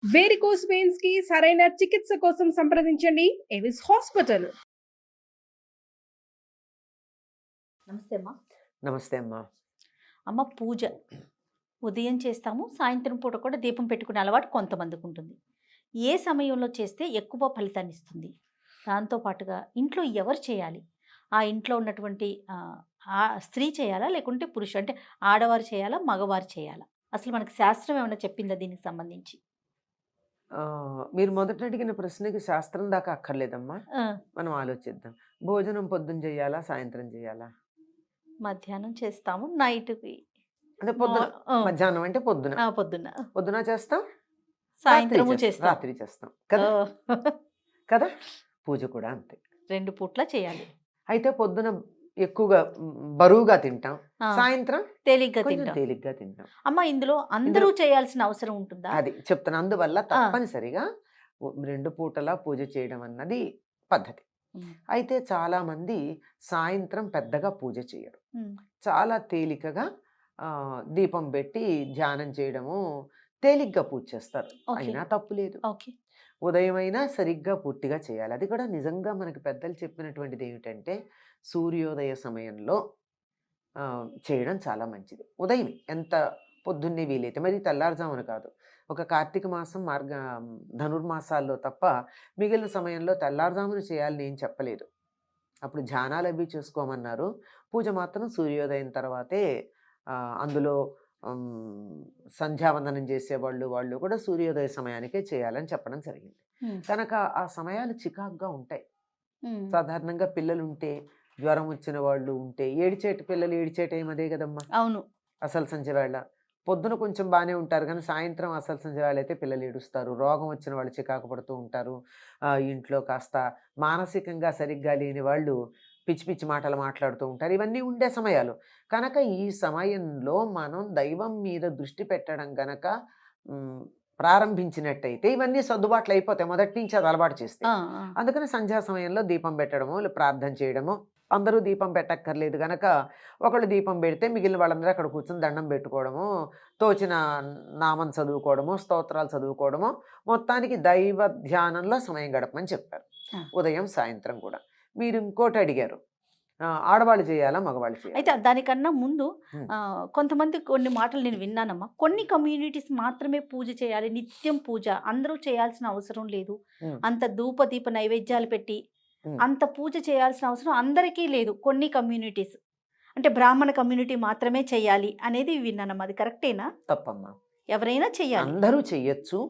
Varicose veins కి సరైన చికిత్స కోసం సంప్రదించండి ఎవిస్ హాస్పిటల్. నమస్తే అమ్మా. నమస్తే అమ్మా. అమ్మ, పూజ ఉదయం చేస్తాము, సాయంత్రం పూట కూడా దీపం పెట్టుకునే అలవాటు కొంతమందికి ఉంటుంది. ఏ సమయంలో చేస్తే ఎక్కువ ఫలితాన్ని ఇస్తుంది? దాంతో పాటుగా ఇంట్లో ఎవరు చేయాలి? ఆ ఇంట్లో ఉన్నటువంటి ఆ స్త్రీ చేయాలా, లేకుంటే పురుషుడు, అంటే ఆడవారు చేయాలా, మగవారు చేయాలా? అసలు మనకి శాస్త్రం ఏమైనా చెప్పిందా దీనికి సంబంధించి? మీరు మొదట అడిగిన ప్రశ్నకి శాస్త్రం దాకా అక్కర్లేదమ్మా. ఆ, మనం ఆలోచిద్దాం. భోజనం పొద్దున్న చేయాలా, సాయంత్రం చేయాలా? మధ్యాహ్నం చేస్తాము, నైట్కి అంటే పొద్దున. మధ్యాహ్నం అంటే పొద్దున. పొద్దున్న పొద్దున చేస్తాం, సాయంత్రము చేస్తాం. రాత్రి చేస్తాం కదా. కదా, పూజ కూడా అంతే. 2 పూట్ల చేయాలి. అయితే పొద్దున ఎక్కువగా బరువుగా తింటాం, సాయంత్రం తేలిగ్గా కొంచెం తింటాం. తేలిగ్గా తింటాం. అమ్మ, ఇందులో అందరూ చేయాల్సిన అవసరం ఉంటుందా? అది చెప్తాను. అందువల్ల తప్పనిసరిగా 2 పూటలా పూజ చేయడం అన్నది పద్ధతి. అయితే చాలా మంది సాయంత్రం పెద్దగా పూజ చేయరు. చాలా తేలికగా దీపం పెట్టి ధ్యానం చేయడము, తేలిగ్గా పూజ చేస్తారు. అయినా తప్పు లేదు. ఉదయం అయినా సరిగ్గా పూర్తిగా చేయాలి. అది కూడా నిజంగా మనకి పెద్దలు చెప్పినటువంటిది ఏమిటంటే, సూర్యోదయ సమయంలో చేయడం చాలా మంచిది. ఉదయం ఎంత పొద్దున్నే వీలైతే, మరి తెల్లారుజామున కాదు. ఒక కార్తీక మాసం, ధనుర్మాసాల్లో తప్ప మిగిలిన సమయంలో తెల్లారుజామున చేయాలని ఏం చెప్పలేదు. అప్పుడు ధ్యానాలు అవి చేసుకోమన్నారు. పూజ మాత్రం సూర్యోదయం తర్వాతే. అందులో సంధ్యావందనం చేసేవాళ్ళు వాళ్ళు కూడా సూర్యోదయ సమయానికే చేయాలని చెప్పడం జరిగింది. కనుక ఆ సమయాలు చికాకుగా ఉంటాయి. సాధారణంగా పిల్లలు ఉంటే, జ్వరం వచ్చిన వాళ్ళు ఉంటే, పిల్లలు ఏడిచే టైం అదే కదమ్మా. అవును. అసలు సంధ్య వేళ పొద్దున కొంచెం బాగానే ఉంటారు, కానీ సాయంత్రం అసలు సంధ్య వేళ అయితే పిల్లలు ఏడుస్తారు. రోగం వచ్చిన వాళ్ళు చికాకు పడుతూ ఉంటారు. ఇంట్లో కాస్త మానసికంగా సరిగ్గా లేని వాళ్ళు పిచ్చి పిచ్చి మాటలు మాట్లాడుతూ ఉంటారు. ఇవన్నీ ఉండే సమయాలు. కనుక ఈ సమయంలో మనం దైవం మీద దృష్టి పెట్టడం గనక ప్రారంభించినట్టయితే ఇవన్నీ సర్దుబాట్లు అయిపోతాయి, మొదటి నుంచి అది అలవాటు చేస్తే. అందుకని సంధ్యా సమయంలో దీపం పెట్టడము, ప్రార్థన చేయడము. అందరూ దీపం పెట్టక్కర్లేదు గనక ఒకళ్ళు దీపం పెడితే మిగిలిన వాళ్ళందరూ అక్కడ కూర్చొని దండం పెట్టుకోవడము, తోచిన నామం చదువుకోవడము, స్తోత్రాలు చదువుకోవడము, మొత్తానికి దైవ ధ్యానంలో సమయం గడపమని చెప్పారు. ఉదయం సాయంత్రం కూడా. మీరు ఇంకోటి అడిగారు, ఆడవాళ్ళు చేయాలా, మగవాళ్ళు చేయాలి? అయితే దానికన్నా ముందు కొంతమంది కొన్ని మాటలు నేను విన్నానమ్మా. కొన్ని కమ్యూనిటీస్ మాత్రమే పూజ చేయాలి, నిత్యం పూజ, అందరూ చేయాల్సిన అవసరం లేదు, అంత ధూపదీప నైవేద్యాలు పెట్టి అంత పూజ చేయాల్సిన అవసరం అందరికీ లేదు, కొన్ని కమ్యూనిటీస్ అంటే బ్రాహ్మణ కమ్యూనిటీ మాత్రమే చేయాలి అనేది విన్నానమ్మా. అది కరెక్టేనా? తప్పమ్మా. ఎవరైనా చెయ్యాలి, అందరూ చెయ్యొచ్చు.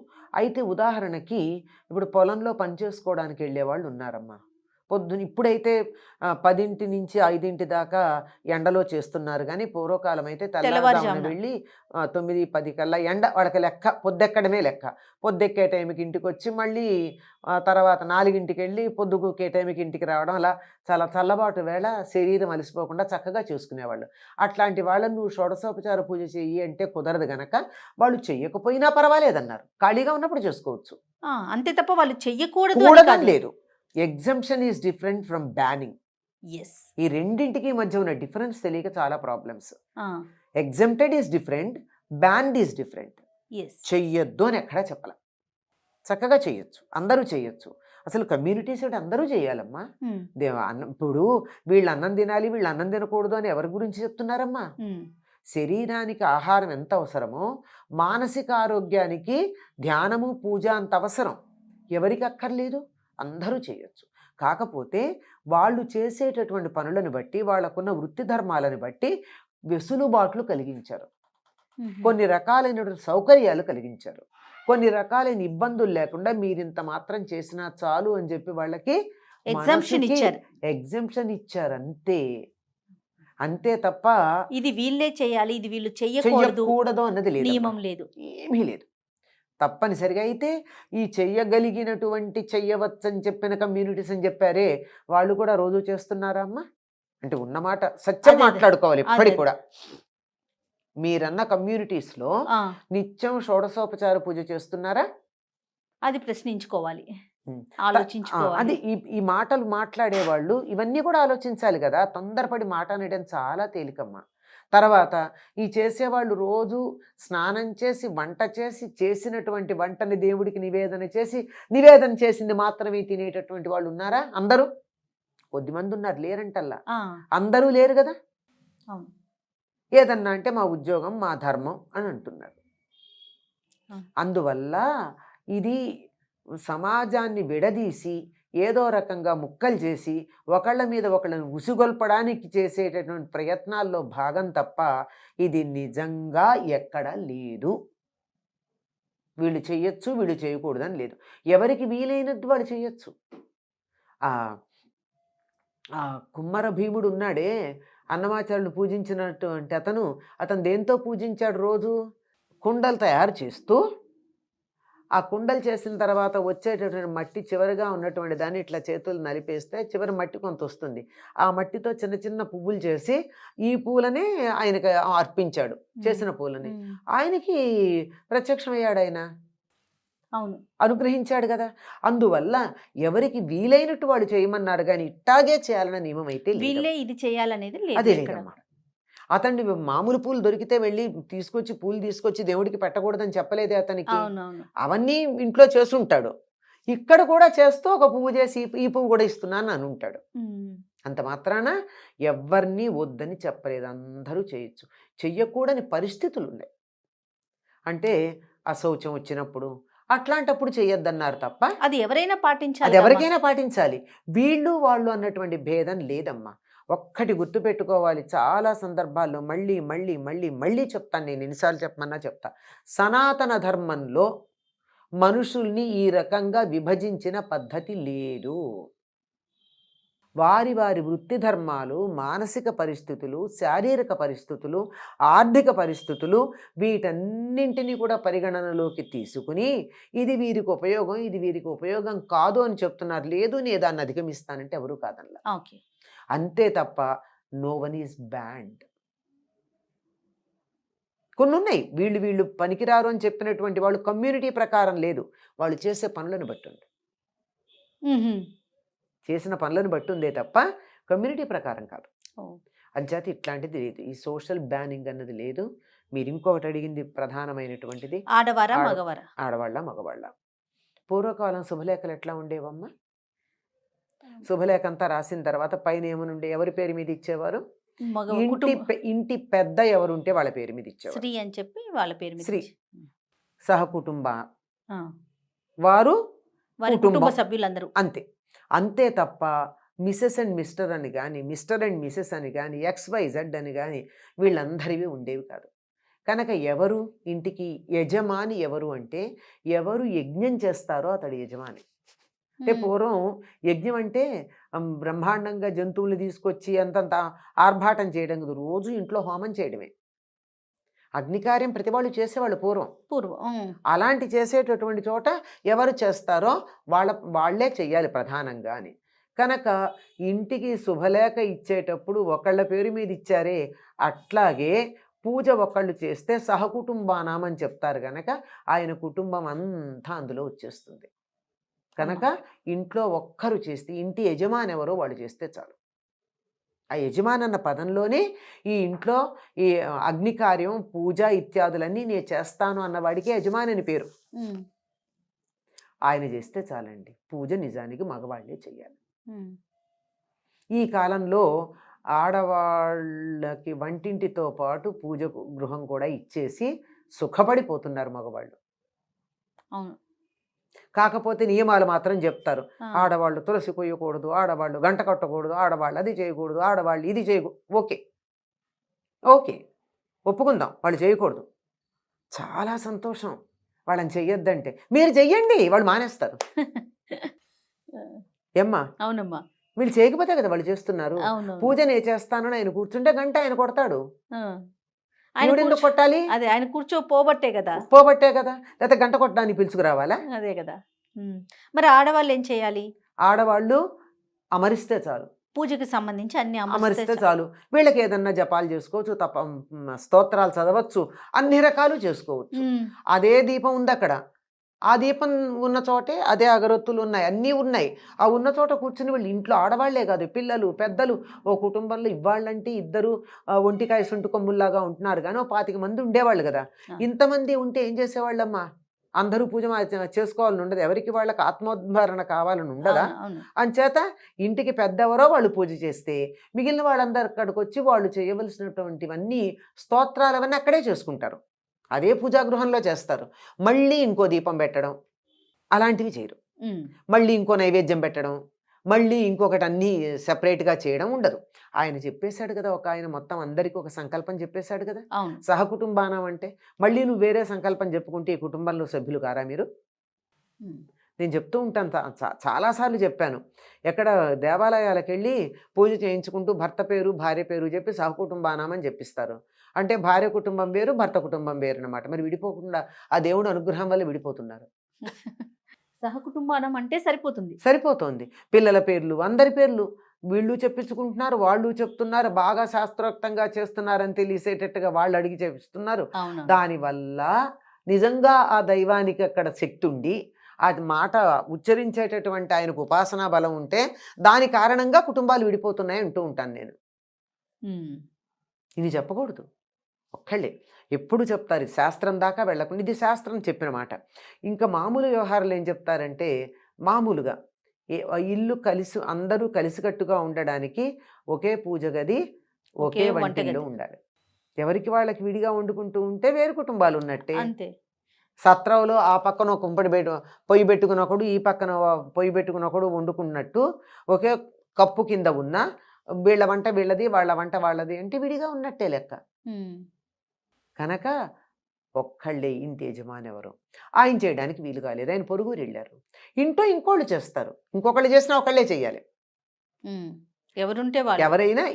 అయితే ఉదాహరణకి ఇప్పుడు పొలంలో పనిచేసుకోవడానికి వెళ్ళే వాళ్ళు ఉన్నారమ్మా. పొద్దున ఇప్పుడైతే 10 నుంచి 5 దాకా ఎండలో చేస్తున్నారు, కానీ పూర్వకాలం అయితే తెల్లవారుజామున వెళ్ళి 9-10 కల్లా ఎండ వాళ్ళకి లెక్క, పొద్దెక్కడమే లెక్క. పొద్దెక్కే టైంకి ఇంటికి వచ్చి మళ్ళీ తర్వాత 4ంటికి వెళ్ళి పొద్దుగుకే టైంకి ఇంటికి రావడం, అలా చాలా చల్లబాటు వేళ శరీరం అలసిపోకుండా చక్కగా చూసుకునేవాళ్ళు. అట్లాంటి వాళ్ళని నువ్వు షోడశోపచార పూజ చెయ్యి అంటే కుదరదు గనక వాళ్ళు చెయ్యకపోయినా పర్వాలేదన్నారు. ఖాళీగా ఉన్నప్పుడు చేసుకోవచ్చు, అంతే తప్ప వాళ్ళు చెయ్యకూడదు లేదు. Assumption is different from banning. ఈ రెండింటికి మధ్య ఉన్న డిఫరెన్స్ తెలియక చాలా problems. Exempted is different, banned is different. చెయ్యొద్దు అని ఎక్కడా చెప్పాల, చక్కగా చెయ్యొచ్చు, అందరూ చెయ్యొచ్చు. అసలు కమ్యూనిటీస్ అందరూ చేయాలమ్మా. ఇప్పుడు వీళ్ళు అన్నం తినాలి, వీళ్ళు అన్నం తినకూడదు అని ఎవరి గురించి చెప్తున్నారమ్మా? శరీరానికి ఆహారం ఎంత అవసరమో మానసిక ఆరోగ్యానికి ధ్యానము, పూజ అంత అవసరం. ఎవరికి అక్కర్లేదు? అందరూ చేయొచ్చు. కాకపోతే వాళ్ళు చేసేటటువంటి పనులను బట్టి, వాళ్ళకున్న వృత్తి ధర్మాలను బట్టి వెసులుబాట్లు కలిగించారు, కొన్ని రకాలైనటువంటి సౌకర్యాలు కలిగించారు, కొన్ని రకాలైన ఇబ్బందులు లేకుండా మీరింత మాత్రం చేసినా చాలు అని చెప్పి వాళ్ళకి ఎగ్జంప్షన్ ఇచ్చారు. అంతే తప్ప ఇది వీళ్ళే చేయాలి, ఇది వీళ్ళు చెయ్యకూడదు అన్నది లేదు, నియమం లేదు, ఏమీ లేదు. తప్పనిసరిగా అయితే ఈ చెయ్యగలిగినటువంటి చెయ్యవచ్చని చెప్పిన కమ్యూనిటీస్ అని చెప్పారే, వాళ్ళు కూడా రోజు చేస్తున్నారా అమ్మా? అంటే ఉన్నమాట సత్యం మాట్లాడుకోవాలి. ఇప్పటికి కూడా మీరన్న కమ్యూనిటీస్లో నిత్యం షోడశోపచార పూజ చేస్తున్నారా? అది ప్రశ్నించుకోవాలి, అది ఈ మాటలు మాట్లాడేవాళ్ళు ఇవన్నీ కూడా ఆలోచించాలి కదా. తొందరపడి మాట అనడం చాలా తేలికమ్మా. తర్వాత ఈ చేసేవాళ్ళు రోజు స్నానం చేసి వంట చేసి చేసినటువంటి వంటని దేవుడికి నివేదన చేసింది మాత్రమే తినేటటువంటి వాళ్ళు ఉన్నారా? అందరూ కొద్దిమంది ఉన్నారు, లేరంటల్లా. అందరూ లేరు కదా. అవును. ఏదన్నా అంటే మా ఉద్యోగం, మా ధర్మం అని అంటున్నారు. అందువల్ల ఇది సమాజాన్ని విడదీసి ఏదో రకంగా ముక్కలు చేసి ఒకళ్ళ మీద ఒకళ్ళని ఉసిగొల్పడానికి చేసేటటువంటి ప్రయత్నాల్లో భాగం తప్ప ఇది నిజంగా ఎక్కడా లేదు. వీళ్ళు చెయ్యొచ్చు, వీళ్ళు చేయకూడదని లేదు. ఎవరికి వీలైనట్టు వాళ్ళు చెయ్యొచ్చు. ఆ కుమ్మర భీముడు ఉన్నాడే, అన్నమాచార్యులు పూజించినటువంటి అతను దేంతో పూజించాడు? రోజు కుండలు తయారు చేస్తూ ఆ కుండలు చేసిన తర్వాత వచ్చేటటువంటి మట్టి చివరిగా ఉన్నటువంటి దాన్ని ఇట్లా చేతులు నలిపేస్తే చివరి మట్టి కొంత వస్తుంది. ఆ మట్టితో చిన్న చిన్న పువ్వులు చేసి ఈ పూలని ఆయనకి అర్పించాడు. చేసిన పూలని ఆయనకి ప్రత్యక్షమయ్యాడు, ఆయన అవును అనుగ్రహించాడు కదా. అందువల్ల ఎవరికి వీలైనట్టు వాడు చేయమన్నాడు, కానీ ఇట్టాగే చేయాలన్న నియమం అయితే వీళ్ళే ఇది చేయాలనేది అదే లేదమ్మా. అతన్ని మామూలు పూలు దొరికితే వెళ్ళి పూలు తీసుకొచ్చి దేవుడికి పెట్టకూడదని చెప్పలేదే అతనికి. అవన్నీ ఇంట్లో చేస్తుంటాడు. ఇక్కడ కూడా చేస్తూ ఒక పువ్వు చేసి ఈ పువ్వు కూడా ఇస్తున్నాను అని ఉంటాడు. అంత మాత్రాన ఎవరిని వద్దని చెప్పలేదు, అందరూ చేయొచ్చు. చెయ్యకూడని పరిస్థితులు ఉన్నాయి. అంటే అశౌచం వచ్చినప్పుడు అట్లాంటప్పుడు చెయ్యొద్దన్నారు తప్ప అది ఎవరైనా పాటించాలి, అది ఎవరికైనా పాటించాలి. వీళ్ళు వాళ్ళు అన్నటువంటి భేదం లేదమ్మా. ఒక్కటి గుర్తుపెట్టుకోవాలి, చాలా సందర్భాల్లో మళ్ళీ మళ్ళీ మళ్ళీ మళ్ళీ చెప్తాను, నేను ఎన్నిసార్లు చెప్పమన్నా చెప్తా. సనాతన ధర్మంలో మనుషుల్ని ఈ రకంగా విభజించిన పద్ధతి లేదు. వారి వారి వృత్తి ధర్మాలు, మానసిక పరిస్థితులు, శారీరక పరిస్థితులు, ఆర్థిక పరిస్థితులు వీటన్నింటినీ కూడా పరిగణనలోకి తీసుకుని ఇది వీరికి ఉపయోగం, ఇది వీరికి ఉపయోగం కాదు అని చెప్తున్నారు. లేదు నేను దాన్ని అధిగమిస్తానంటే ఎవరు కాదనలా. ఓకే, అంతే తప్ప నో వన్ ఈజ్ బ్యాండ్. కొన్ని ఉన్నాయి, వీళ్ళు పనికిరారు అని చెప్పినటువంటి వాళ్ళు కమ్యూనిటీ ప్రకారం లేదు, వాళ్ళు చేసే పనులను బట్టి ఉంది, చేసిన పనులను బట్టి ఉందే తప్ప కమ్యూనిటీ ప్రకారం కాదు. అంచేత ఇట్లాంటిది లేదు, ఈ సోషల్ బ్యానింగ్ అన్నది లేదు. మీరు ఇంకొకటి అడిగింది ప్రధానమైనటువంటిది, ఆడవాళ్ళ మగవాళ్ళ. పూర్వకాలం శుభలేఖలు ఎట్లా ఉండేవమ్మా? శుభలేఖ అంతా రాసిన తర్వాత పైన ఏమనుండే, ఎవరి పేరు మీద ఇచ్చేవారు? ఇంటి పెద్ద ఎవరుంటే వాళ్ళ పేరు మీద ఇచ్చేవారు. శ్రీ అని చెప్పి వాళ్ళ పేరు మీద శ్రీ సహకుటుంబ వారు కుటుంబ సభ్యులందరూ అంతే. అంతే తప్ప మిసెస్ అండ్ మిస్టర్ అని కానీ, మిస్టర్ అండ్ మిసెస్ అని కానీ, XYZ అని కానీ వీళ్ళందరివి ఉండేవి కాదు. కనుక ఎవరు ఇంటికి యజమాని ఎవరు అంటే, ఎవరు యజ్ఞం చేస్తారో అతడు యజమాని. అంటే పూర్వం యజ్ఞం అంటే బ్రహ్మాండంగా జంతువులు తీసుకొచ్చి అంతంత ఆర్భాటం చేయడం కాదు, రోజు ఇంట్లో హోమం చేయడమే. అగ్నికార్యం ప్రతి వాళ్ళు చేసేవాళ్ళు పూర్వం. అలాంటి చేసేటటువంటి చోట ఎవరు చేస్తారో వాళ్ళే చెయ్యాలి ప్రధానంగా అని. కనుక ఇంటికి శుభలేఖ ఇచ్చేటప్పుడు ఒకళ్ళ పేరు మీద ఇచ్చారే, అట్లాగే పూజ ఒకళ్ళు చేస్తే సహకుటుంబానాం అని చెప్తారు. కనుక ఆయన కుటుంబం అంతా అందులో వచ్చేస్తుంది. కనుక ఇంట్లో ఒక్కరు చేస్తే, ఇంటి యజమాని ఎవరో వాళ్ళు చేస్తే చాలు. ఆ యజమాని అన్న పదంలోనే ఈ ఇంట్లో ఈ అగ్నికార్యం, పూజ ఇత్యాదులన్నీ నేను చేస్తాను అన్నవాడికి యజమాని అని పేరు. ఆయన చేస్తే చాలండి. పూజ నిజానికి మగవాళ్ళే చెయ్యాలి. ఈ కాలంలో ఆడవాళ్ళకి వంటింటితో పాటు పూజ గృహం కూడా ఇచ్చేసి సుఖపడిపోతున్నారు మగవాళ్ళు. అవును. కాకపోతే నియమాలు మాత్రం చెప్తారు. ఆడవాళ్ళు తులసి కొయ్యకూడదు, ఆడవాళ్ళు గంట కట్టకూడదు, ఆడవాళ్ళు అది చేయకూడదు, ఆడవాళ్ళు ఇది చేయకూడదు. ఓకే ఒప్పుకుందాం, వాళ్ళు చేయకూడదు. చాలా సంతోషం వాళ్ళని చెయ్యొద్దంటే. మీరు చెయ్యండి, వాళ్ళు మానేస్తారు. ఏమ్మా? అవునమ్మా. వీళ్ళు చేయకపోతే కదా వాళ్ళు చేస్తున్నారు. పూజ నేను చేస్తానని ఆయన కూర్చుంటే గంట ఆయన కొడతాడు. ఎందుకు కొట్టాలి? అదే ఆయన పోబట్టే కదా. లేకపోతే గంట కొట్టడానికి పిలుచుకురావాలా? అదే కదా. మరి ఆడవాళ్ళు ఏం చేయాలి? ఆడవాళ్ళు అమరిస్తే చాలు. పూజకి సంబంధించి అన్ని అమరిస్తే చాలు. వీళ్ళకి ఏదన్నా జపాలు చేసుకోవచ్చు, స్తోత్రాలు చదవచ్చు, అన్ని రకాలు చేసుకోవచ్చు. అదే దీపం ఉంది అక్కడ, ఆ దీపం ఉన్న చోటే అదే అగరొత్తులు ఉన్నాయి, అన్నీ ఉన్నాయి. ఆ ఉన్న చోట కూర్చుని వీళ్ళు ఇంట్లో ఆడవాళ్లే కాదు, పిల్లలు పెద్దలు, ఓ కుటుంబంలో ఇవ్వాళ్ళంటే ఇద్దరు ఒంటికాయ సుంటు కొమ్ముల్లాగా ఉంటున్నారు కానీ ఓ 25 మంది ఉండేవాళ్ళు కదా. ఇంతమంది ఉంటే ఏం చేసేవాళ్ళమ్మా? అందరూ పూజ చేసుకోవాలని ఉండదు, ఎవరికి వాళ్ళకి ఆత్మోద్ధారణ కావాలని ఉండదా? అంచేత ఇంటికి పెద్దెవరో వాళ్ళు పూజ చేస్తే మిగిలిన వాళ్ళందరూ అక్కడికి వచ్చి వాళ్ళు చేయవలసినటువంటివన్నీ స్తోత్రాలు అవన్నీ అక్కడే చేసుకుంటారు, అదే పూజాగృహంలో చేస్తారు. మళ్ళీ ఇంకో దీపం పెట్టడం అలాంటివి చేయరు, మళ్ళీ ఇంకో నైవేద్యం పెట్టడం, మళ్ళీ ఇంకొకటి అన్నీ సెపరేట్గా చేయడం ఉండదు. ఆయన చెప్పేశాడు కదా, ఒక ఆయన మొత్తం అందరికీ ఒక సంకల్పం చెప్పేశాడు కదా, సహకుటుంబానం అంటే. మళ్ళీ నువ్వు వేరే సంకల్పం చెప్పుకుంటే ఈ కుటుంబంలో సభ్యులు కారా మీరు? నేను చెప్తూ ఉంటాను, చాలాసార్లు చెప్పాను. ఎక్కడ దేవాలయాలకు వెళ్ళి పూజ చేయించుకుంటూ భర్త పేరు భార్య పేరు చెప్పి సహకుటుంబానం అని చెప్పిస్తారు. అంటే భార్య కుటుంబం వేరు, భర్త కుటుంబం వేరు అనమాట. మరి విడిపోకుండా ఆ దేవుడు అనుగ్రహం వల్ల విడిపోతున్నారు. సహకుటుంబానం అంటే సరిపోతుంది. పిల్లల పేర్లు, అందరి పేర్లు వీళ్ళు చెప్పించుకుంటున్నారు, వాళ్ళు చెప్తున్నారు, బాగా శాస్త్రోక్తంగా చేస్తున్నారని తెలిసేటట్టుగా వాళ్ళు అడిగి చేపిస్తున్నారు. దానివల్ల నిజంగా ఆ దైవానికి అక్కడ శక్తి ఉండి ఆ మాట ఉచ్చరించేటటువంటి ఆయనకు ఉపాసనా బలం ఉంటే దాని కారణంగా కుటుంబాలు విడిపోతున్నాయి అంటూ ఉంటాను నేను. ఇది చెప్పకూడదు, ఒక్కళ్ళే ఎప్పుడు చెప్తారు, ఇది శాస్త్రం దాకా వెళ్ళకుండా, ఇది శాస్త్రం చెప్పిన మాట. ఇంకా మామూలు వ్యవహారాలు ఏం చెప్తారంటే, మామూలుగా ఇల్లు అందరూ కలిసికట్టుగా ఉండడానికి ఒకే పూజ గది, ఒకే వంటిల్లు ఉండాలి. ఎవరికి వాళ్ళకి విడిగా వండుకుంటూ ఉంటే వేరు కుటుంబాలు ఉన్నట్టే. సత్రంలో ఆ పక్కన ఒక పొయ్యి పెట్టుకుని ఒకడు, ఈ పక్కన పొయ్యి పెట్టుకుని ఒకడు వండుకున్నట్టు ఒకే కప్పు కింద ఉన్న వీళ్ళ వంట వీళ్ళది, వాళ్ళ వంట వాళ్ళది అంటే విడిగా ఉన్నట్టే లెక్క. కనుక ఒక్కళ్ళే ఇంటి యజమాని ఎవరు, ఆయన చేయడానికి వీలు కాలేదు, ఆయన పొరుగురు వెళ్ళారు. ఇంట్లో ఇంకోళ్ళు చేస్తారు, ఇంకొకళ్ళు చేసినా ఒకళ్ళే చెయ్యాలి.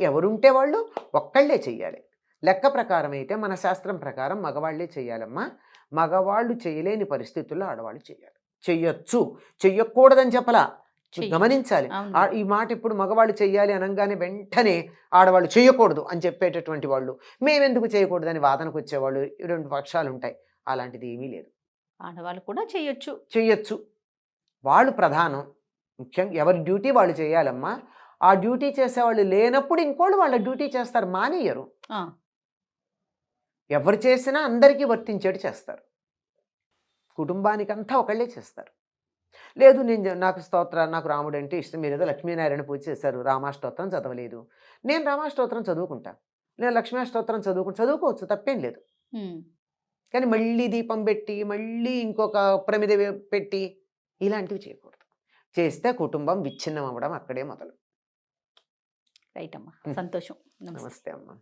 ఎవరుంటే వాళ్ళు ఒక్కళ్ళే చెయ్యాలి. లెక్క ప్రకారం అయితే మన శాస్త్రం ప్రకారం మగవాళ్లే చెయ్యాలమ్మా. మగవాళ్ళు చేయలేని పరిస్థితుల్లో ఆడవాళ్ళు చేయాలి. చెయ్యొచ్చు, చెయ్యకూడదని చెప్పలా, గమనించాలి. ఈ మాట ఇప్పుడు మగవాళ్ళు చెయ్యాలి అనగానే వెంటనే ఆడవాళ్ళు చేయకూడదు అని చెప్పేటటువంటి వాళ్ళు, మేమెందుకు చేయకూడదని వాదనకు వచ్చేవాళ్ళు 2 పక్షాలు ఉంటాయి. అలాంటిది ఏమీ లేదు, ఆడవాళ్ళు కూడా చెయ్యొచ్చు. వాళ్ళు ప్రధానం, ముఖ్యంగా ఎవరి డ్యూటీ వాళ్ళు చేయాలమ్మా. ఆ డ్యూటీ చేసేవాళ్ళు లేనప్పుడు ఇంకోళ్ళు వాళ్ళ డ్యూటీ చేస్తారు, మానేయరు. ఎవరు చేసినా అందరికీ వర్తించేటి చేస్తారు, కుటుంబానికంతా ఒకళ్ళే చేస్తారు. లేదు నాకు రాముడు అంటే ఇష్టం, మీరు ఏదో లక్ష్మీనారాయణ పూజ చేశారు, రామాష్టోత్రం చదవలేదు, నేను రామాష్టోత్రం చదువుకుంటాను, నేను లక్ష్మీష్టోత్రం చదువుకోవచ్చు, తప్పేం లేదు. కానీ మళ్ళీ దీపం పెట్టి మళ్ళీ ఇంకొక ప్రమిద పెట్టి ఇలాంటివి చేయకూడదు. చేస్తే కుటుంబం విచ్ఛిన్నం అవ్వడం అక్కడే మొదలు. రైట్ అమ్మా, సంతోషం. నమస్తే అమ్మా.